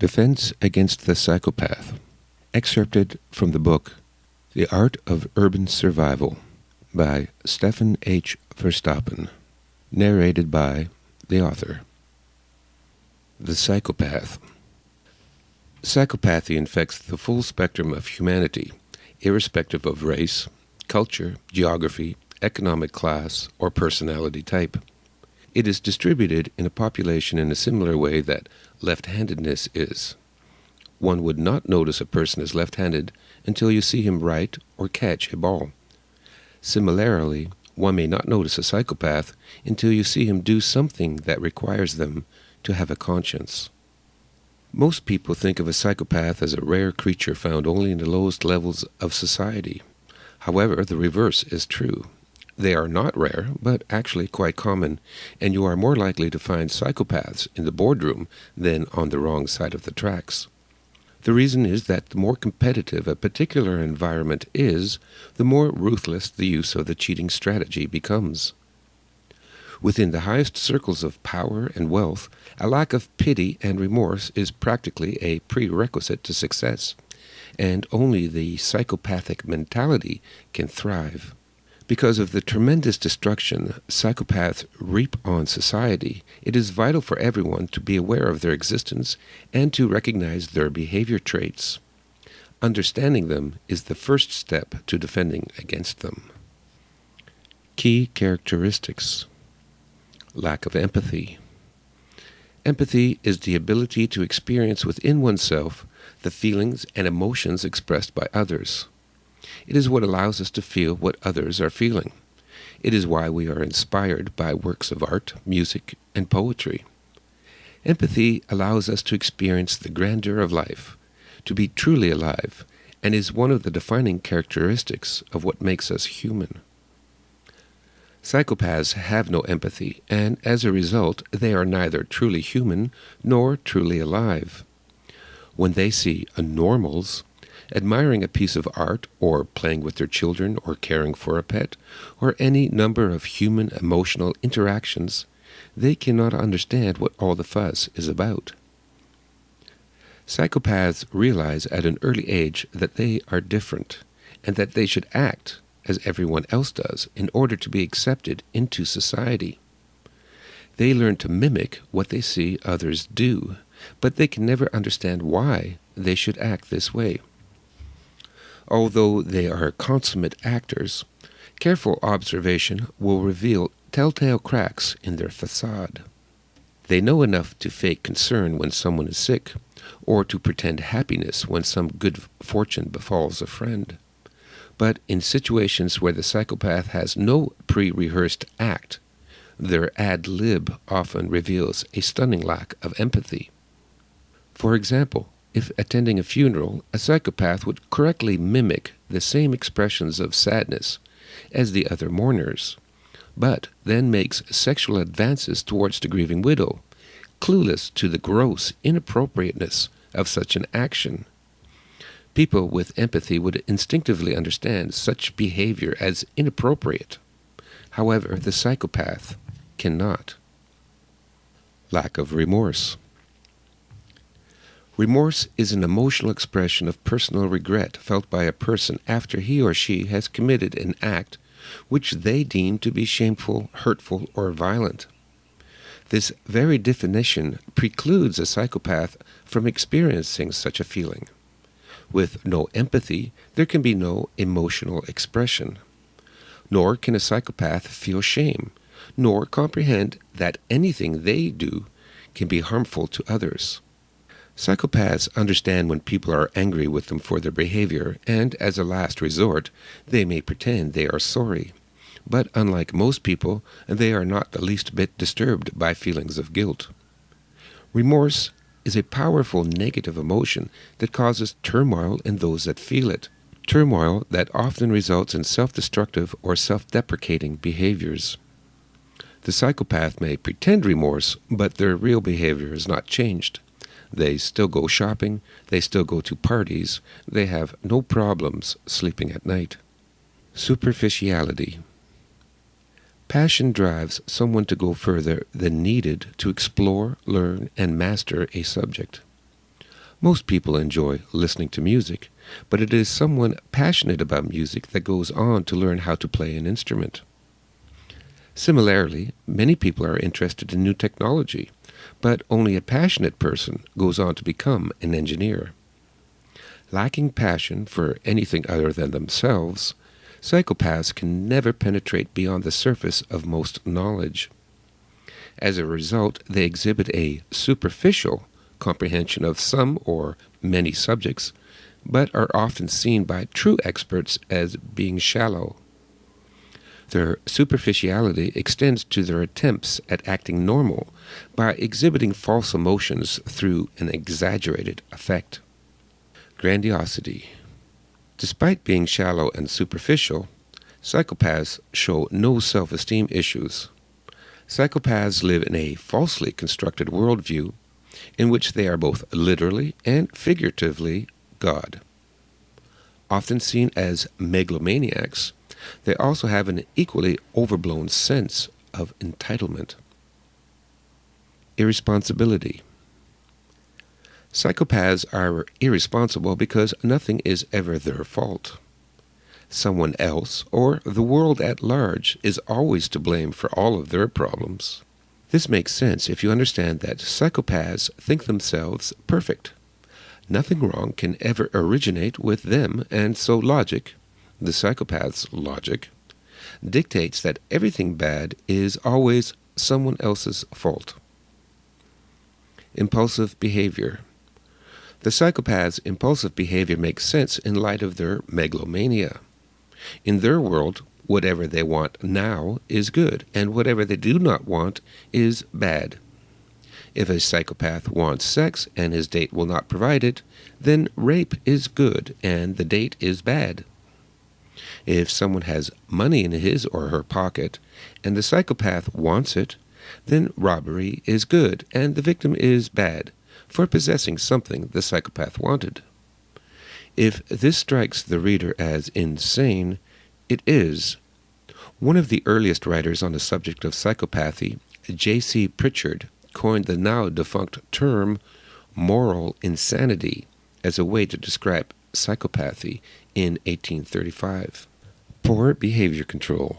Defense Against the Psychopath, excerpted from the book The Art of Urban Survival by Stefan H. Verstappen, narrated by the author. The Psychopath. Psychopathy infects the full spectrum of humanity, irrespective of race, culture, geography, economic class, or personality type. It is distributed in a population in a similar way that left-handedness is. One would not notice a person is left-handed until you see him write or catch a ball. Similarly, one may not notice a psychopath until you see him do something that requires them to have a conscience. Most people think of a psychopath as a rare creature found only in the lowest levels of society. However, the reverse is true. They are not rare, but actually quite common, and you are more likely to find psychopaths in the boardroom than on the wrong side of the tracks. The reason is that the more competitive a particular environment is, the more ruthless the use of the cheating strategy becomes. Within the highest circles of power and wealth, a lack of pity and remorse is practically a prerequisite to success, and only the psychopathic mentality can thrive. Because of the tremendous destruction psychopaths reap on society, it is vital for everyone to be aware of their existence and to recognize their behavior traits. Understanding them is the first step to defending against them. Key characteristics: lack of empathy. Empathy is the ability to experience within oneself the feelings and emotions expressed by others. It is what allows us to feel what others are feeling. It is why we are inspired by works of art, music, and poetry. Empathy allows us to experience the grandeur of life, to be truly alive, and is one of the defining characteristics of what makes us human. Psychopaths have no empathy, and as a result, they are neither truly human nor truly alive. When they see anormals, admiring a piece of art, or playing with their children, or caring for a pet, or any number of human emotional interactions, they cannot understand what all the fuss is about. Psychopaths realize at an early age that they are different, and that they should act as everyone else does in order to be accepted into society. They learn to mimic what they see others do, but they can never understand why they should act this way. Although they are consummate actors, careful observation will reveal telltale cracks in their facade. They know enough to fake concern when someone is sick, or to pretend happiness when some good fortune befalls a friend. But in situations where the psychopath has no pre-rehearsed act, their ad lib often reveals a stunning lack of empathy. For example, if attending a funeral, a psychopath would correctly mimic the same expressions of sadness as the other mourners, but then makes sexual advances towards the grieving widow, clueless to the gross inappropriateness of such an action. People with empathy would instinctively understand such behavior as inappropriate. However, the psychopath cannot. Lack of remorse. Remorse is an emotional expression of personal regret felt by a person after he or she has committed an act which they deem to be shameful, hurtful, or violent. This very definition precludes a psychopath from experiencing such a feeling. With no empathy, there can be no emotional expression. Nor can a psychopath feel shame, nor comprehend that anything they do can be harmful to others. Psychopaths understand when people are angry with them for their behavior, and as a last resort, they may pretend they are sorry. But unlike most people, they are not the least bit disturbed by feelings of guilt. Remorse is a powerful negative emotion that causes turmoil in those that feel it, turmoil that often results in self-destructive or self-deprecating behaviors. The psychopath may pretend remorse, but their real behavior is not changed. They still go shopping, they still go to parties, they have no problems sleeping at night. Superficiality. Passion drives someone to go further than needed to explore, learn, and master a subject. Most people enjoy listening to music, but it is someone passionate about music that goes on to learn how to play an instrument. Similarly, many people are interested in new technology, but only a passionate person goes on to become an engineer. Lacking passion for anything other than themselves, psychopaths can never penetrate beyond the surface of most knowledge. As a result, they exhibit a superficial comprehension of some or many subjects, but are often seen by true experts as being shallow. Their superficiality extends to their attempts at acting normal by exhibiting false emotions through an exaggerated affect. Grandiosity. Despite being shallow and superficial, psychopaths show no self-esteem issues. Psychopaths live in a falsely constructed worldview in which they are both literally and figuratively God. Often seen as megalomaniacs, they also have an equally overblown sense of entitlement. Irresponsibility. Psychopaths are irresponsible because nothing is ever their fault. Someone else, or the world at large, is always to blame for all of their problems. This makes sense if you understand that psychopaths think themselves perfect. Nothing wrong can ever originate with them, and so logic, the psychopath's logic, dictates that everything bad is always someone else's fault. Impulsive behavior. The psychopath's impulsive behavior makes sense in light of their megalomania. In their world, whatever they want now is good, and whatever they do not want is bad. If a psychopath wants sex and his date will not provide it, then rape is good and the date is bad. If someone has money in his or her pocket and the psychopath wants it, then robbery is good and the victim is bad for possessing something the psychopath wanted. If this strikes the reader as insane, it is. One of the earliest writers on the subject of psychopathy, J.C. Pritchard, coined the now-defunct term moral insanity as a way to describe psychopathy in 1835. Poor behavior control.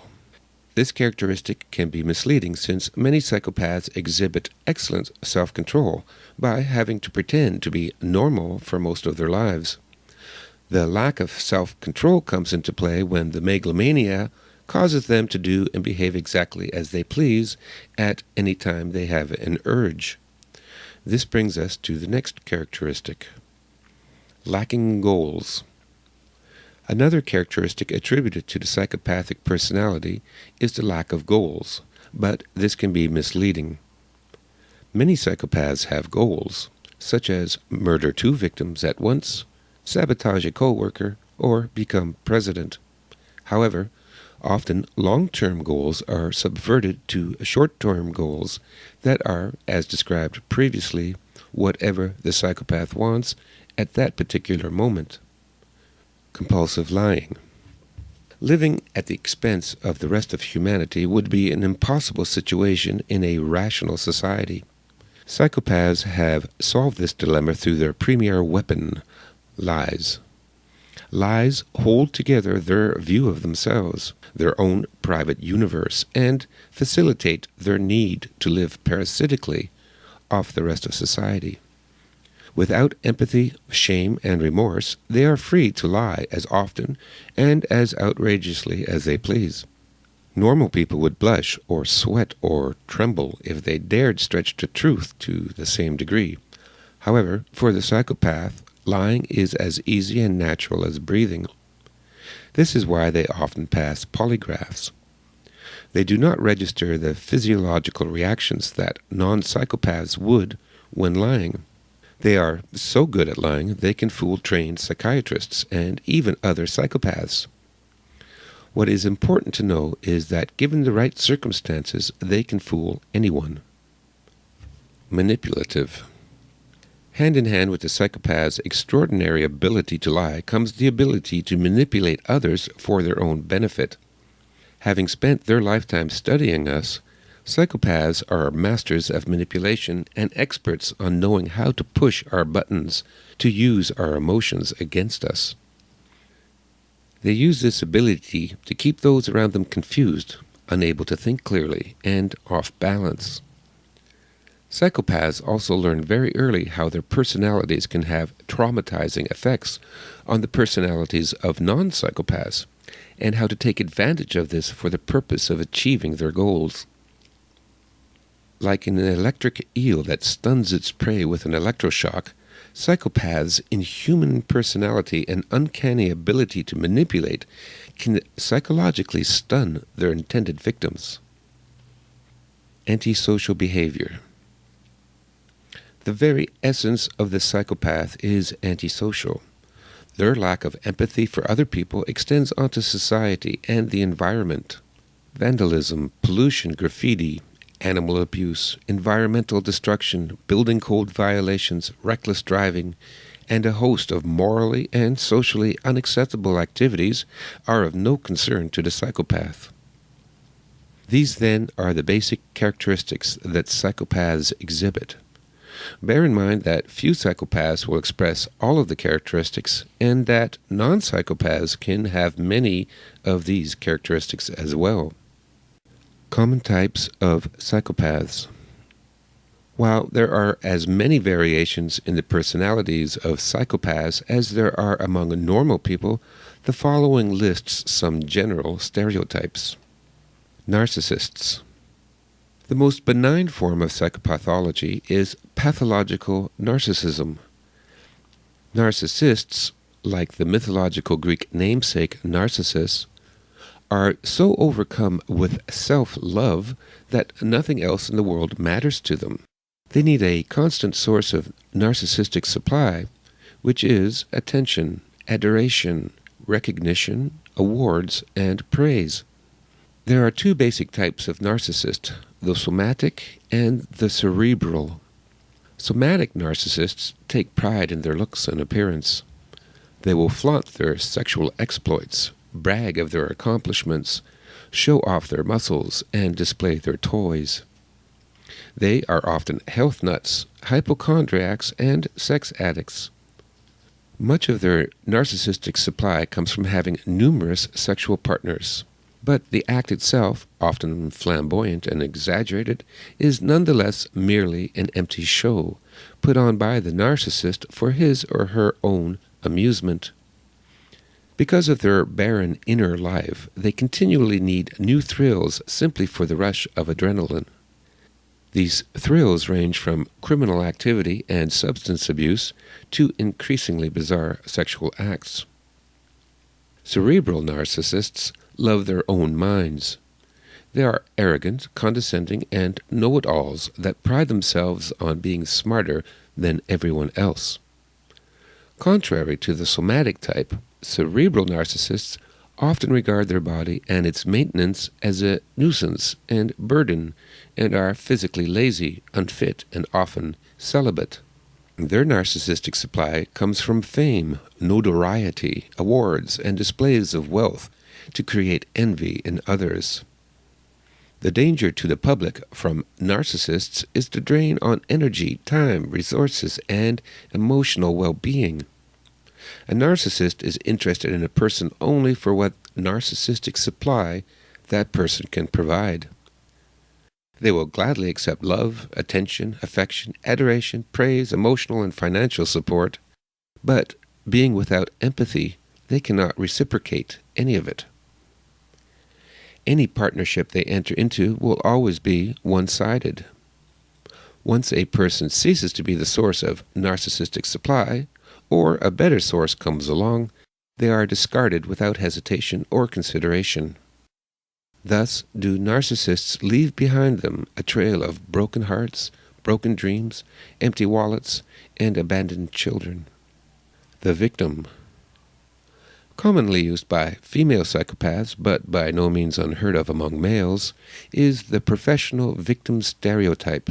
This characteristic can be misleading since many psychopaths exhibit excellent self-control by having to pretend to be normal for most of their lives. The lack of self-control comes into play when the megalomania causes them to do and behave exactly as they please at any time they have an urge. This brings us to the next characteristic. Lacking goals. Another characteristic attributed to the psychopathic personality is the lack of goals, but this can be misleading. Many psychopaths have goals, such as murder 2 victims at once, sabotage a co-worker, or become president. However, often long-term goals are subverted to short-term goals that are, as described previously, whatever the psychopath wants at that particular moment. Compulsive lying. Living at the expense of the rest of humanity would be an impossible situation in a rational society. Psychopaths have solved this dilemma through their premier weapon, lies. Lies hold together their view of themselves, their own private universe, and facilitate their need to live parasitically off the rest of society. Without empathy, shame, and remorse, they are free to lie as often and as outrageously as they please. Normal people would blush or sweat or tremble if they dared stretch the truth to the same degree. However, for the psychopath, lying is as easy and natural as breathing. This is why they often pass polygraphs. They do not register the physiological reactions that non-psychopaths would when lying. They are so good at lying they can fool trained psychiatrists and even other psychopaths. What is important to know is that given the right circumstances, they can fool anyone. Manipulative. Hand in hand with the psychopath's extraordinary ability to lie comes the ability to manipulate others for their own benefit. Having spent their lifetime studying us, Psychopaths are masters of manipulation and experts on knowing how to push our buttons to use our emotions against us. They use this ability to keep those around them confused, unable to think clearly, and off balance. Psychopaths also learn very early how their personalities can have traumatizing effects on the personalities of non-psychopaths, and how to take advantage of this for the purpose of achieving their goals. Like an electric eel that stuns its prey with an electroshock, psychopaths' inhuman personality and uncanny ability to manipulate can psychologically stun their intended victims. Antisocial behavior. The very essence of the psychopath is antisocial. Their lack of empathy for other people extends onto society and the environment. Vandalism, pollution, graffiti, animal abuse, environmental destruction, building code violations, reckless driving, and a host of morally and socially unacceptable activities are of no concern to the psychopath. These, then, are the basic characteristics that psychopaths exhibit. Bear in mind that few psychopaths will express all of the characteristics, and that non-psychopaths can have many of these characteristics as well. Common types of psychopaths. While there are as many variations in the personalities of psychopaths as there are among normal people, the following lists some general stereotypes. Narcissists. The most benign form of psychopathology is pathological narcissism. Narcissists, like the mythological Greek namesake Narcissus, are so overcome with self-love that nothing else in the world matters to them. They need a constant source of narcissistic supply, which is attention, adoration, recognition, awards, and praise. There are two basic types of narcissist, the somatic and the cerebral. Somatic narcissists take pride in their looks and appearance. They will flaunt their sexual exploits, brag of their accomplishments, show off their muscles, and display their toys. They are often health nuts, hypochondriacs, and sex addicts. Much of their narcissistic supply comes from having numerous sexual partners, but the act itself, often flamboyant and exaggerated, is nonetheless merely an empty show, put on by the narcissist for his or her own amusement. Because of their barren inner life, they continually need new thrills simply for the rush of adrenaline. These thrills range from criminal activity and substance abuse to increasingly bizarre sexual acts. Cerebral narcissists love their own minds. They are arrogant, condescending, and know-it-alls that pride themselves on being smarter than everyone else. Contrary to the somatic type, cerebral narcissists often regard their body and its maintenance as a nuisance and burden, and are physically lazy, unfit, and often celibate. Their narcissistic supply comes from fame, notoriety, awards, and displays of wealth to create envy in others. The danger to the public from narcissists is the drain on energy, time, resources, and emotional well-being. A narcissist is interested in a person only for what narcissistic supply that person can provide. They will gladly accept love, attention, affection, adoration, praise, emotional and financial support, but being without empathy, they cannot reciprocate any of it. Any partnership they enter into will always be one-sided. Once a person ceases to be the source of narcissistic supply, or a better source comes along, they are discarded without hesitation or consideration. Thus do narcissists leave behind them a trail of broken hearts, broken dreams, empty wallets, and abandoned children. The victim. Commonly used by female psychopaths, but by no means unheard of among males, is the professional victim stereotype.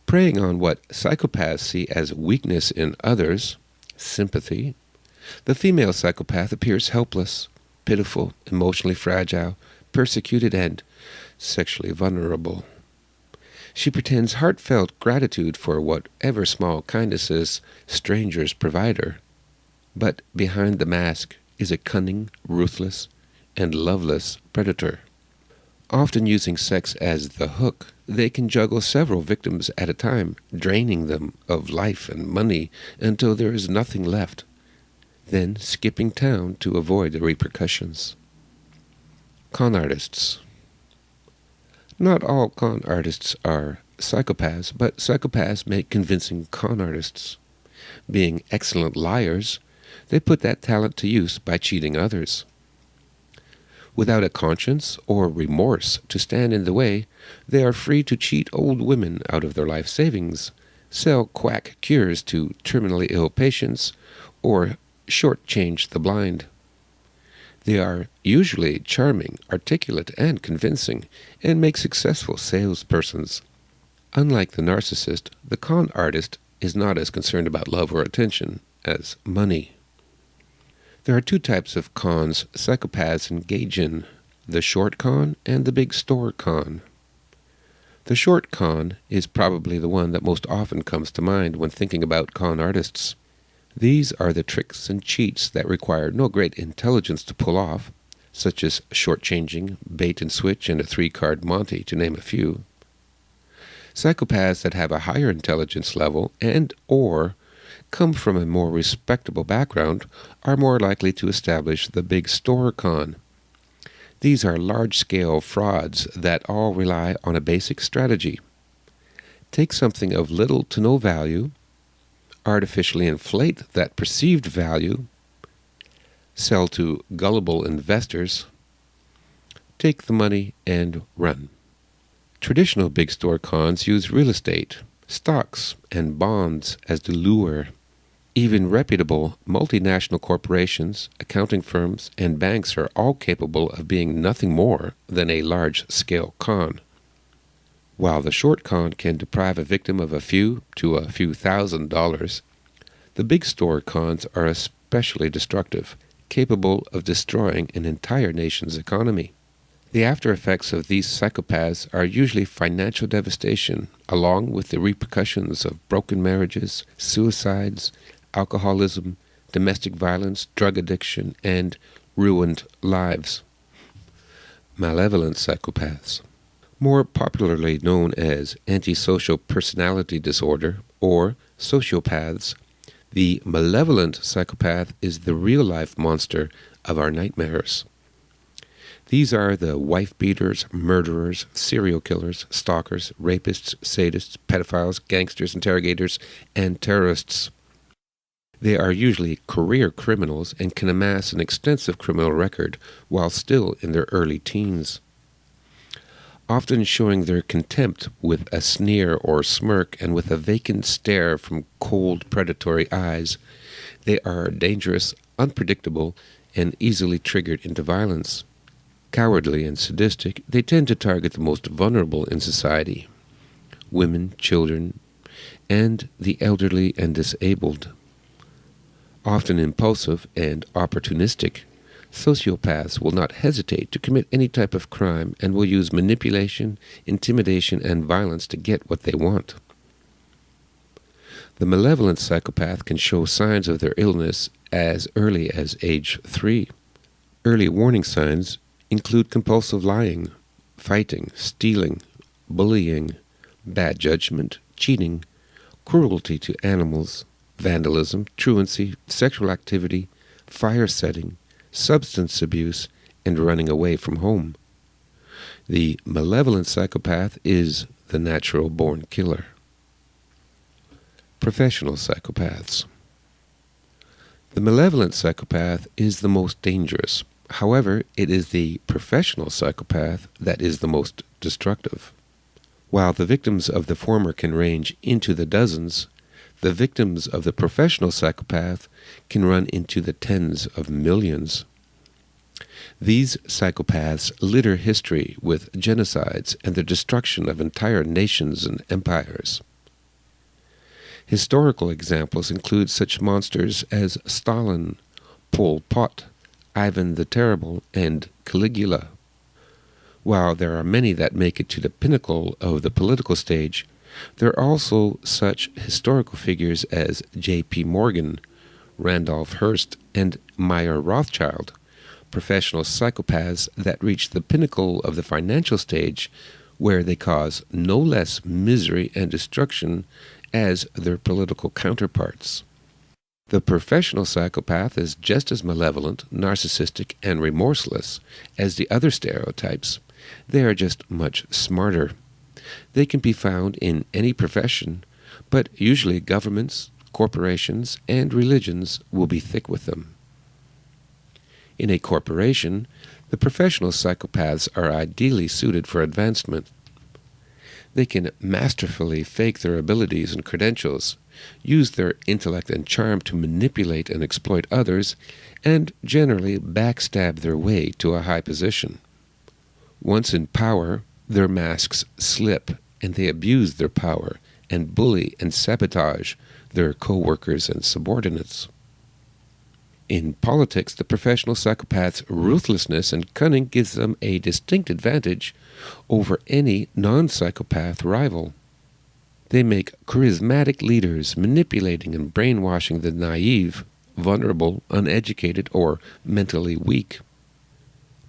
Preying on what psychopaths see as weakness in others, sympathy, the female psychopath appears helpless, pitiful, emotionally fragile, persecuted, and sexually vulnerable. She pretends heartfelt gratitude for whatever small kindnesses strangers provide her, but behind the mask is a cunning, ruthless, and loveless predator. Often using sex as the hook, they can juggle several victims at a time, draining them of life and money until there is nothing left, then skipping town to avoid the repercussions. Con artists. Not all con artists are psychopaths, but psychopaths make convincing con artists. Being excellent liars, they put that talent to use by cheating others. Without a conscience or remorse to stand in the way, they are free to cheat old women out of their life savings, sell quack cures to terminally ill patients, or shortchange the blind. They are usually charming, articulate, and convincing, and make successful salespersons. Unlike the narcissist, the con artist is not as concerned about love or attention as money. There are two types of cons psychopaths engage in, the short con and the big store con. The short con is probably the one that most often comes to mind when thinking about con artists. These are the tricks and cheats that require no great intelligence to pull off, such as shortchanging, bait and switch, and a 3-card Monte, to name a few. Psychopaths that have a higher intelligence level and or come from a more respectable background are more likely to establish the big store con. These are large-scale frauds that all rely on a basic strategy. Take something of little to no value, artificially inflate that perceived value, sell to gullible investors, take the money, and run. Traditional big store cons use real estate, stocks, and bonds as the lure. Even reputable multinational corporations, accounting firms, and banks are all capable of being nothing more than a large-scale con. While the short con can deprive a victim of a few to a few $1,000s, the big store cons are especially destructive, capable of destroying an entire nation's economy. The after effects of these psychopaths are usually financial devastation, along with the repercussions of broken marriages, suicides, alcoholism, domestic violence, drug addiction, and ruined lives. Malevolent psychopaths. More popularly known as antisocial personality disorder or sociopaths, the malevolent psychopath is the real-life monster of our nightmares. These are the wife-beaters, murderers, serial killers, stalkers, rapists, sadists, pedophiles, gangsters, interrogators, and terrorists. They are usually career criminals and can amass an extensive criminal record while still in their early teens. Often showing their contempt with a sneer or smirk and with a vacant stare from cold, predatory eyes, they are dangerous, unpredictable, and easily triggered into violence. Cowardly and sadistic, they tend to target the most vulnerable in society: women, children, and the elderly and disabled. Often impulsive and opportunistic, sociopaths will not hesitate to commit any type of crime and will use manipulation, intimidation, and violence to get what they want. The malevolent psychopath can show signs of their illness as early as age 3. Early warning signs include compulsive lying, fighting, stealing, bullying, bad judgment, cheating, cruelty to animals, vandalism, truancy, sexual activity, fire setting, substance abuse, and running away from home. The malevolent psychopath is the natural-born killer. Professional psychopaths. The malevolent psychopath is the most dangerous. However, it is the professional psychopath that is the most destructive. While the victims of the former can range into the dozens, the victims of the professional psychopath can run into the tens of millions. These psychopaths litter history with genocides and the destruction of entire nations and empires. Historical examples include such monsters as Stalin, Pol Pot, Ivan the Terrible, and Caligula. While there are many that make it to the pinnacle of the political stage, there are also such historical figures as J.P. Morgan, Randolph Hearst, and Meyer Rothschild, professional psychopaths that reach the pinnacle of the financial stage, where they cause no less misery and destruction as their political counterparts. The professional psychopath is just as malevolent, narcissistic, and remorseless as the other stereotypes. They are just much smarter. They can be found in any profession, but usually governments, corporations, and religions will be thick with them. In a corporation, the professional psychopaths are ideally suited for advancement. They can masterfully fake their abilities and credentials, use their intellect and charm to manipulate and exploit others, and generally backstab their way to a high position. Once in power, their masks slip, and they abuse their power and bully and sabotage their co-workers and subordinates. In politics, the professional psychopath's ruthlessness and cunning gives them a distinct advantage over any non-psychopath rival. They make charismatic leaders, manipulating and brainwashing the naive, vulnerable, uneducated, or mentally weak.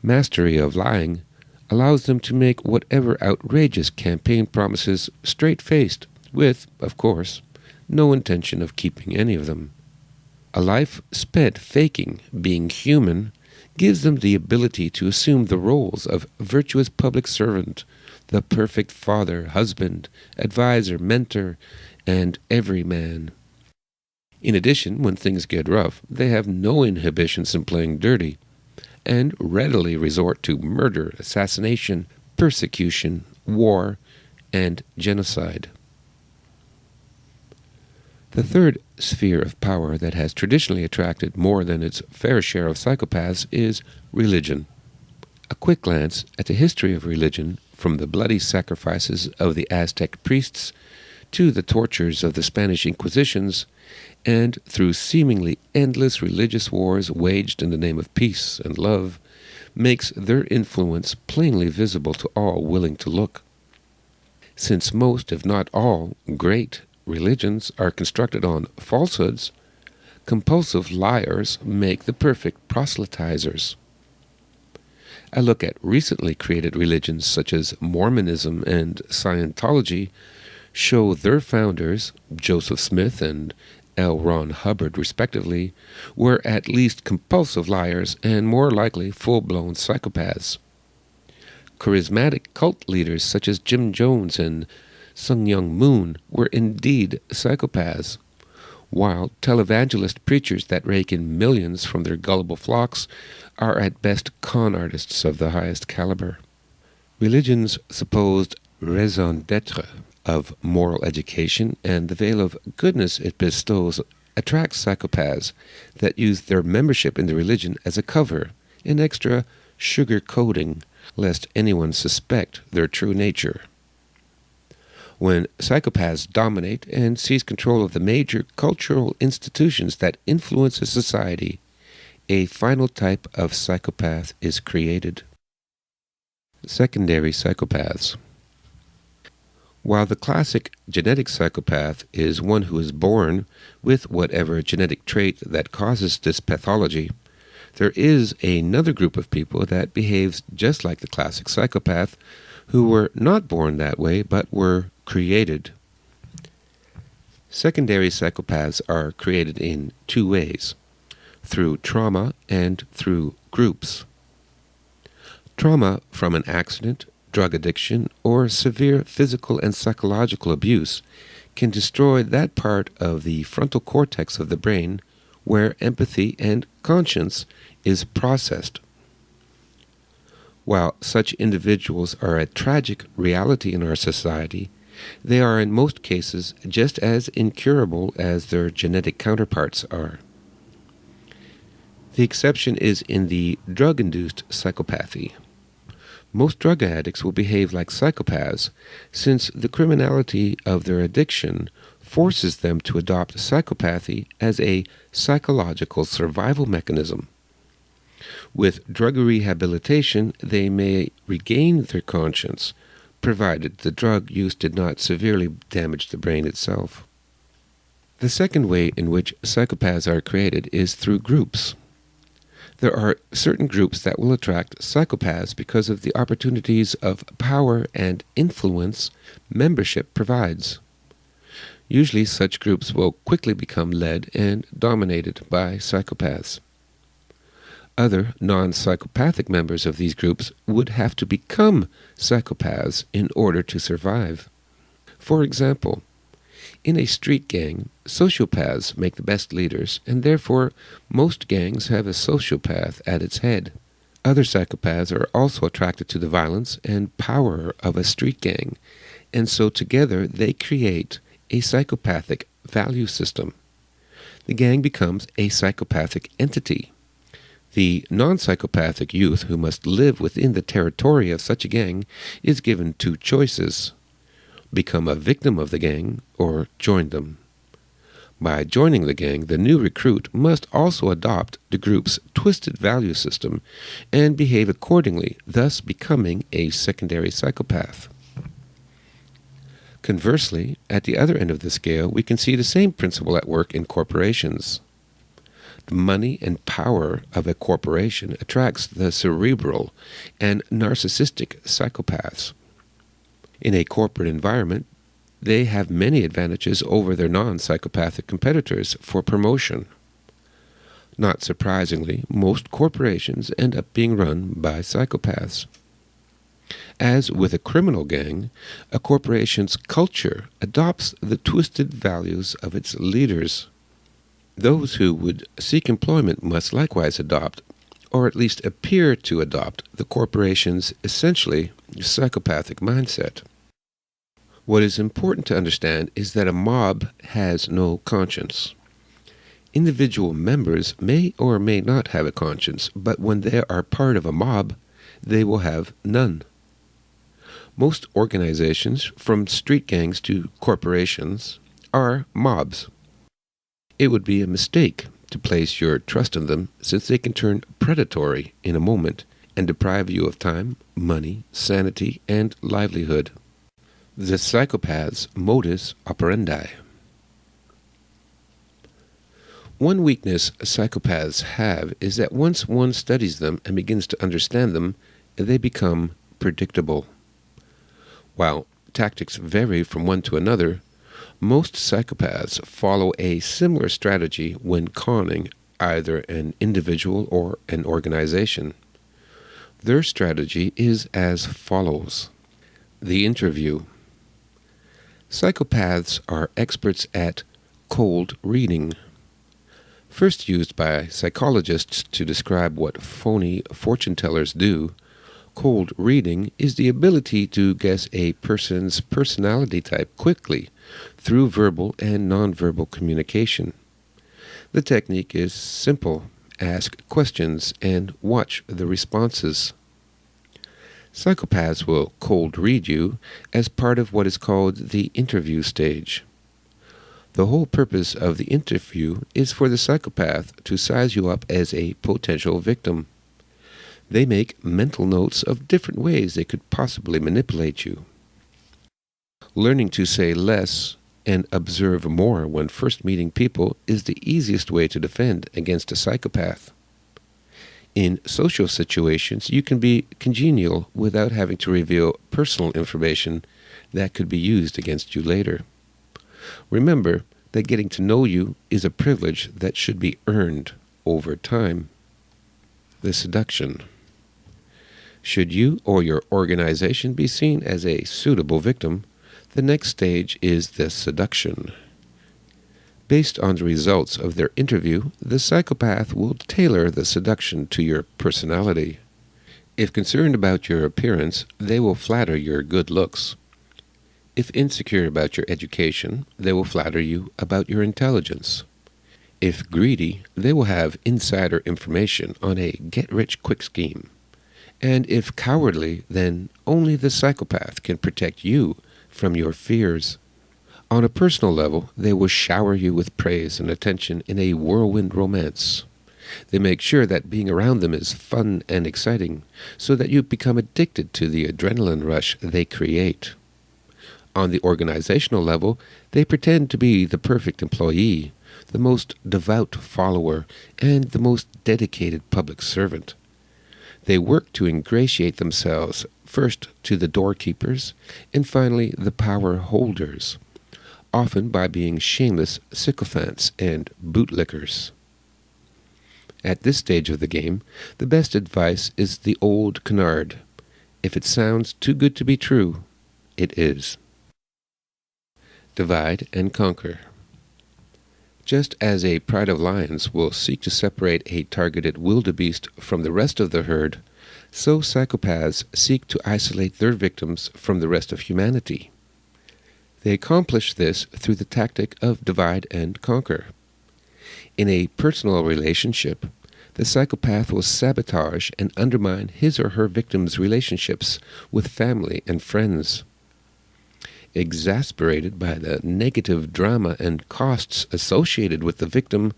Mastery of lying allows them to make whatever outrageous campaign promises straight-faced, with, of course, no intention of keeping any of them. A life spent faking being human gives them the ability to assume the roles of virtuous public servant, the perfect father, husband, advisor, mentor, and everyman. In addition, when things get rough, they have no inhibitions in playing dirty, and readily resort to murder, assassination, persecution, war, and genocide. The third sphere of power that has traditionally attracted more than its fair share of psychopaths is religion. A quick glance at the history of religion, from the bloody sacrifices of the Aztec priests to the tortures of the Spanish Inquisitions, and through seemingly endless religious wars waged in the name of peace and love, makes their influence plainly visible to all willing to look. Since most, if not all, great religions are constructed on falsehoods, compulsive liars make the perfect proselytizers. A look at recently created religions such as Mormonism and Scientology show their founders, Joseph Smith and L. Ron Hubbard respectively, were at least compulsive liars and more likely full-blown psychopaths. Charismatic cult leaders such as Jim Jones and Sun Myung Moon were indeed psychopaths, while televangelist preachers that rake in millions from their gullible flocks are at best con artists of the highest caliber. Religion's supposed raison d'etre of moral education and the veil of goodness it bestows attracts psychopaths that use their membership in the religion as a cover, an extra sugar coating, lest anyone suspect their true nature. When psychopaths dominate and seize control of the major cultural institutions that influence a society, a final type of psychopath is created. Secondary psychopaths. While the classic genetic psychopath is one who is born with whatever genetic trait that causes this pathology, there is another group of people that behaves just like the classic psychopath, who were not born that way but were created. Secondary psychopaths are created in two ways, through trauma and through groups. Trauma from an accident, drug addiction, or severe physical and psychological abuse can destroy that part of the frontal cortex of the brain where empathy and conscience is processed. While such individuals are a tragic reality in our society, they are in most cases just as incurable as their genetic counterparts are. The exception is in the drug-induced psychopathy. Most drug addicts will behave like psychopaths, since the criminality of their addiction forces them to adopt psychopathy as a psychological survival mechanism. With drug rehabilitation, they may regain their conscience, provided the drug use did not severely damage the brain itself. The second way in which psychopaths are created is through groups. There are certain groups that will attract psychopaths because of the opportunities of power and influence membership provides. Usually such groups will quickly become led and dominated by psychopaths. Other non-psychopathic members of these groups would have to become psychopaths in order to survive. For example, in a street gang, sociopaths make the best leaders, and therefore most gangs have a sociopath at its head. Other psychopaths are also attracted to the violence and power of a street gang, and so together they create a psychopathic value system. The gang becomes a psychopathic entity. The non-psychopathic youth who must live within the territory of such a gang is given two choices: become a victim of the gang or join them. By joining the gang, the new recruit must also adopt the group's twisted value system and behave accordingly, thus becoming a secondary psychopath. Conversely, at the other end of the scale, we can see the same principle at work in corporations. The money and power of a corporation attracts the cerebral and narcissistic psychopaths. In a corporate environment, they have many advantages over their non-psychopathic competitors for promotion. Not surprisingly, most corporations end up being run by psychopaths. As with a criminal gang, a corporation's culture adopts the twisted values of its leaders. Those who would seek employment must likewise adopt, or at least appear to adopt, the corporation's essentially psychopathic mindset. What is important to understand is that a mob has no conscience. Individual members may or may not have a conscience, but when they are part of a mob, they will have none. Most organizations, from street gangs to corporations, are mobs. It would be a mistake to place your trust in them, since they can turn predatory in a moment and deprive you of time, money, sanity, and livelihood. The psychopath's modus operandi. One weakness psychopaths have is that once one studies them and begins to understand them, they become predictable. While tactics vary from one to another, most psychopaths follow a similar strategy when conning either an individual or an organization. Their strategy is as follows. The interview. Psychopaths are experts at cold reading. First used by psychologists to describe what phony fortune tellers do, cold reading is the ability to guess a person's personality type quickly through verbal and nonverbal communication. The technique is simple. Ask questions and watch the responses. Psychopaths will cold read you as part of what is called the interview stage. The whole purpose of the interview is for the psychopath to size you up as a potential victim. They make mental notes of different ways they could possibly manipulate you. Learning to say less and observe more when first meeting people is the easiest way to defend against a psychopath. In social situations, you can be congenial without having to reveal personal information that could be used against you later. Remember that getting to know you is a privilege that should be earned over time. The seduction. Should you or your organization be seen as a suitable victim, the next stage is the seduction. Based on the results of their interview, the psychopath will tailor the seduction to your personality. If concerned about your appearance, they will flatter your good looks. If insecure about your education, they will flatter you about your intelligence. If greedy, they will have insider information on a get-rich-quick scheme. And if cowardly, then only the psychopath can protect you from your fears. On a personal level, they will shower you with praise and attention in a whirlwind romance. They make sure that being around them is fun and exciting, so that you become addicted to the adrenaline rush they create. On the organizational level, they pretend to be the perfect employee, the most devout follower, and the most dedicated public servant. They work to ingratiate themselves first to the doorkeepers and finally the power holders, often by being shameless sycophants and bootlickers. At this stage of the game, the best advice is the old canard. If it sounds too good to be true, it is. Divide and conquer. Just as a pride of lions will seek to separate a targeted wildebeest from the rest of the herd, so psychopaths seek to isolate their victims from the rest of humanity. They accomplish this through the tactic of divide and conquer. In a personal relationship, the psychopath will sabotage and undermine his or her victim's relationships with family and friends. Exasperated by the negative drama and costs associated with the victim,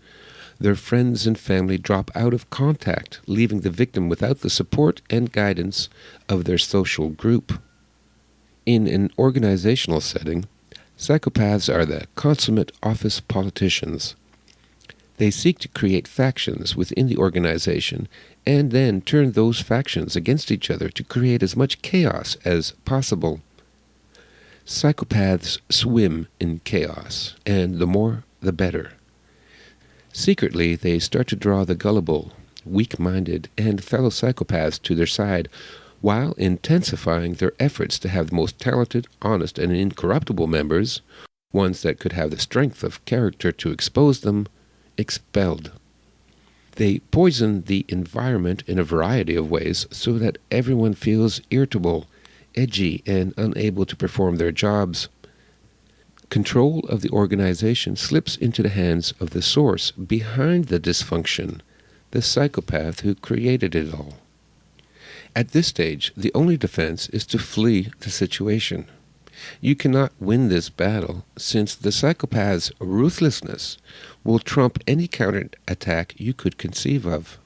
their friends and family drop out of contact, leaving the victim without the support and guidance of their social group. In an organizational setting, psychopaths are the consummate office politicians. They seek to create factions within the organization and then turn those factions against each other to create as much chaos as possible. Psychopaths swim in chaos, and the more, the better. Secretly, they start to draw the gullible, weak-minded, and fellow psychopaths to their side, while intensifying their efforts to have the most talented, honest, and incorruptible members, ones that could have the strength of character to expose them, expelled. They poison the environment in a variety of ways so that everyone feels irritable, edgy, and unable to perform their jobs. Control of the organization slips into the hands of the source behind the dysfunction, the psychopath who created it all. At this stage, the only defense is to flee the situation. You cannot win this battle, since the psychopath's ruthlessness will trump any counterattack you could conceive of.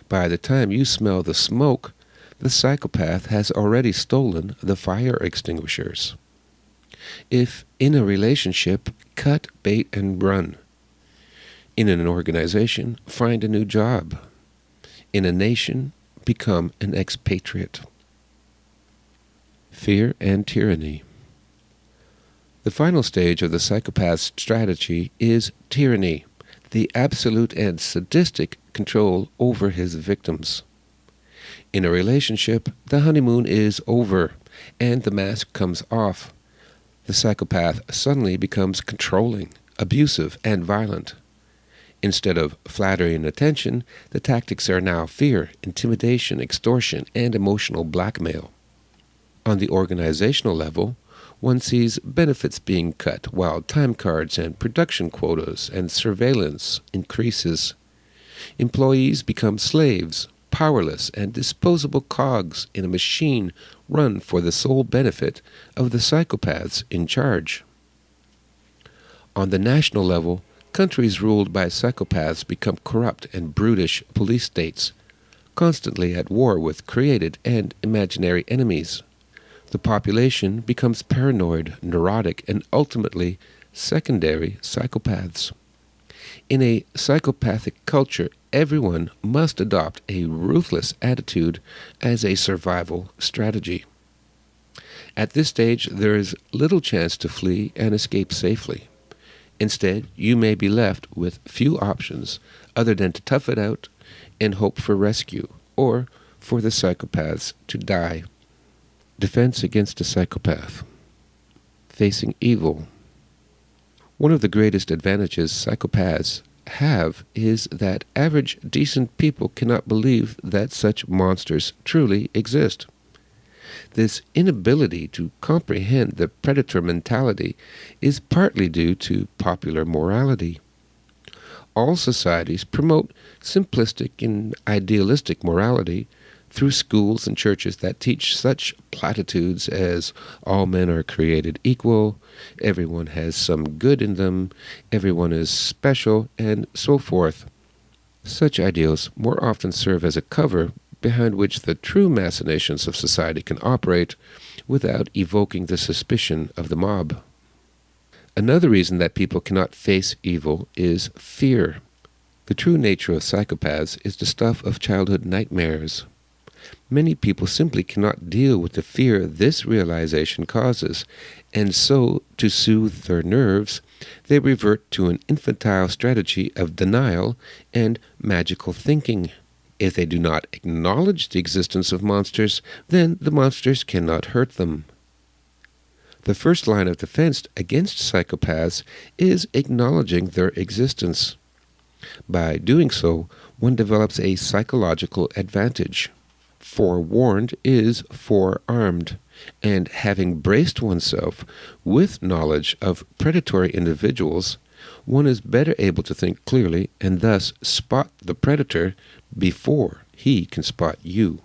By the time you smell the smoke, the psychopath has already stolen the fire extinguishers. If in a relationship, cut bait and run. In an organization, find a new job. In a nation, become an expatriate. Fear and tyranny. The final stage of the psychopath's strategy is tyranny, the absolute and sadistic control over his victims. In a relationship, the honeymoon is over, and the mask comes off. The psychopath suddenly becomes controlling, abusive, and violent. Instead of flattery and attention, the tactics are now fear, intimidation, extortion, and emotional blackmail. On the organizational level, one sees benefits being cut while time cards and production quotas and surveillance increases. Employees become slaves, powerless and disposable cogs in a machine run for the sole benefit of the psychopaths in charge. On the national level, countries ruled by psychopaths become corrupt and brutish police states, constantly at war with created and imaginary enemies. The population becomes paranoid, neurotic, and ultimately secondary psychopaths. In a psychopathic culture, everyone must adopt a ruthless attitude as a survival strategy. At this stage, there is little chance to flee and escape safely. Instead, you may be left with few options other than to tough it out and hope for rescue, or for the psychopaths to die. Defense against a psychopath. Facing evil. One of the greatest advantages psychopaths have is that average, decent people cannot believe that such monsters truly exist. This inability to comprehend the predator mentality is partly due to popular morality. All societies promote simplistic and idealistic morality through schools and churches that teach such platitudes as all men are created equal, everyone has some good in them, everyone is special, and so forth. Such ideals more often serve as a cover behind which the true machinations of society can operate without evoking the suspicion of the mob. Another reason that people cannot face evil is fear. The true nature of psychopaths is the stuff of childhood nightmares. Many people simply cannot deal with the fear this realization causes, and so, to soothe their nerves, they revert to an infantile strategy of denial and magical thinking. If they do not acknowledge the existence of monsters, then the monsters cannot hurt them. The first line of defense against psychopaths is acknowledging their existence. By doing so, one develops a psychological advantage. Forewarned is forearmed, and having braced oneself with knowledge of predatory individuals, one is better able to think clearly and thus spot the predator before he can spot you.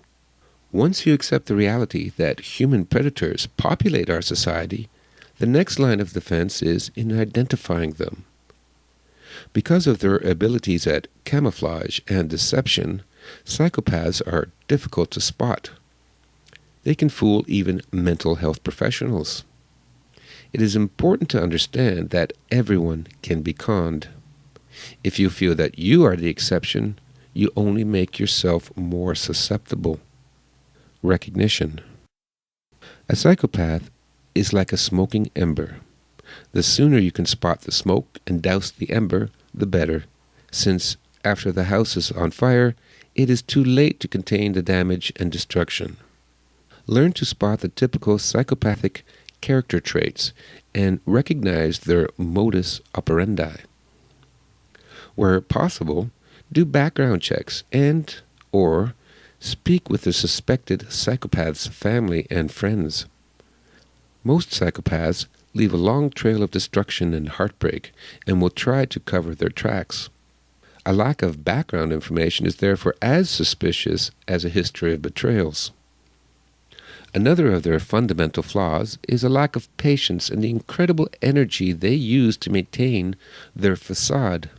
Once you accept the reality that human predators populate our society, the next line of defense is in identifying them. Because of their abilities at camouflage and deception, psychopaths are difficult to spot. They can fool even mental health professionals. It is important to understand that everyone can be conned. If you feel that you are the exception, you only make yourself more susceptible. Recognition. A psychopath is like a smoking ember. The sooner you can spot the smoke and douse the ember, the better, since after the house is on fire, it is too late to contain the damage and destruction. Learn to spot the typical psychopathic character traits and recognize their modus operandi. Where possible, do background checks and/or speak with the suspected psychopath's family and friends. Most psychopaths leave a long trail of destruction and heartbreak and will try to cover their tracks. A lack of background information is therefore as suspicious as a history of betrayals. Another of their fundamental flaws is a lack of patience and the incredible energy they use to maintain their facade.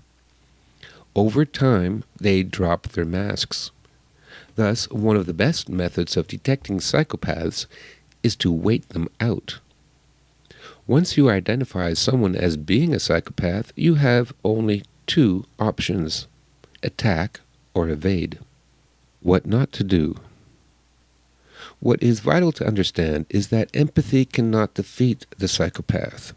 Over time, they drop their masks. Thus, one of the best methods of detecting psychopaths is to wait them out. Once you identify someone as being a psychopath, you have only two options: attack or evade. What not to do. What is vital to understand is that empathy cannot defeat the psychopath.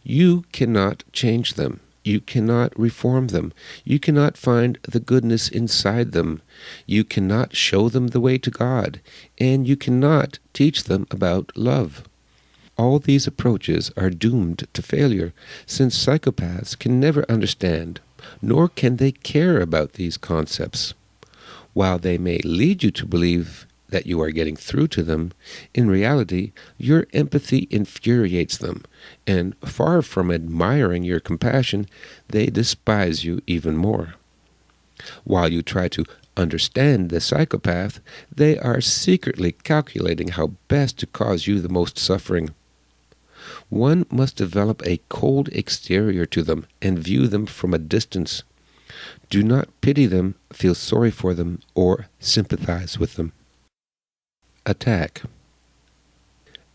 You cannot change them. You cannot reform them. You cannot find the goodness inside them. You cannot show them the way to God. And you cannot teach them about love. All these approaches are doomed to failure, since psychopaths can never understand, nor can they care about these concepts. While they may lead you to believe that you are getting through to them, in reality, your empathy infuriates them, and far from admiring your compassion, they despise you even more. While you try to understand the psychopath, they are secretly calculating how best to cause you the most suffering. One must develop a cold exterior to them and view them from a distance. Do not pity them, feel sorry for them, or sympathize with them. Attack.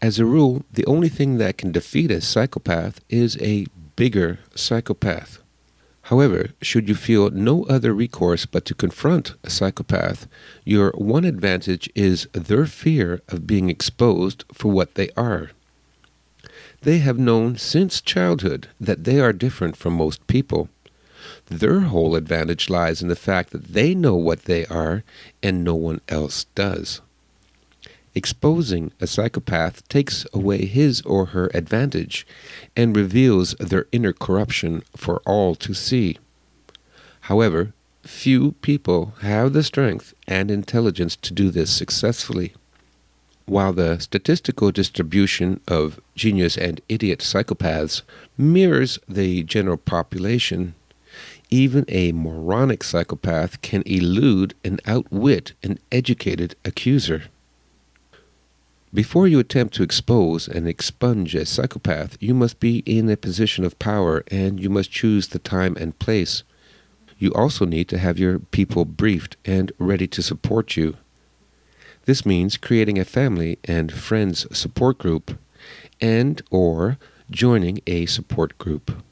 As a rule, the only thing that can defeat a psychopath is a bigger psychopath. However, should you feel no other recourse but to confront a psychopath, your one advantage is their fear of being exposed for what they are. They have known since childhood that they are different from most people. Their whole advantage lies in the fact that they know what they are and no one else does. Exposing a psychopath takes away his or her advantage and reveals their inner corruption for all to see. However, few people have the strength and intelligence to do this successfully. While the statistical distribution of genius and idiot psychopaths mirrors the general population, even a moronic psychopath can elude and outwit an educated accuser. Before you attempt to expose and expunge a psychopath, you must be in a position of power and you must choose the time and place. You also need to have your people briefed and ready to support you. This means creating a family and friends support group and or joining a support group.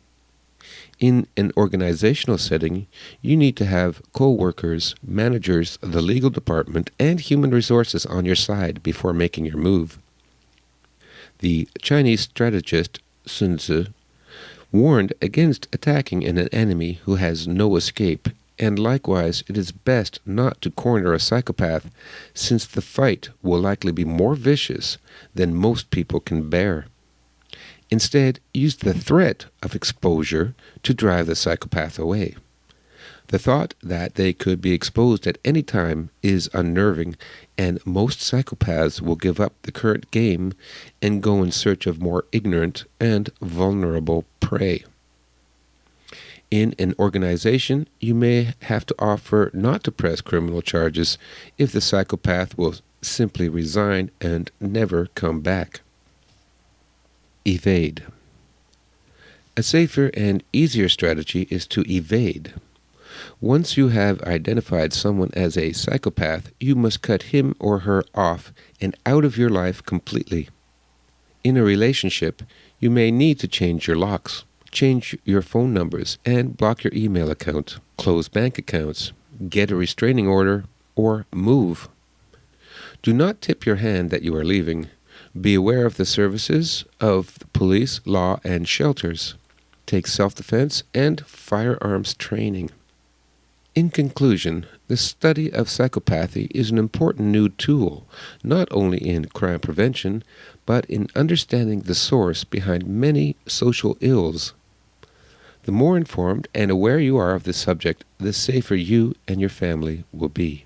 In an organizational setting, you need to have co-workers, managers, the legal department, and human resources on your side before making your move. The Chinese strategist Sun Tzu warned against attacking an enemy who has no escape, and likewise it is best not to corner a psychopath, since the fight will likely be more vicious than most people can bear. Instead, use the threat of exposure to drive the psychopath away. The thought that they could be exposed at any time is unnerving, and most psychopaths will give up the current game and go in search of more ignorant and vulnerable prey. In an organization, you may have to offer not to press criminal charges if the psychopath will simply resign and never come back. Evade. A safer and easier strategy is to evade. Once you have identified someone as a psychopath, you must cut him or her off and out of your life completely. In a relationship, you may need to change your locks, change your phone numbers, and block your email account, close bank accounts, get a restraining order, or move. Do not tip your hand that you are leaving. Be aware of the services of the police, law, and shelters. Take self-defense and firearms training. In conclusion, the study of psychopathy is an important new tool, not only in crime prevention, but in understanding the source behind many social ills. The more informed and aware you are of this subject, the safer you and your family will be.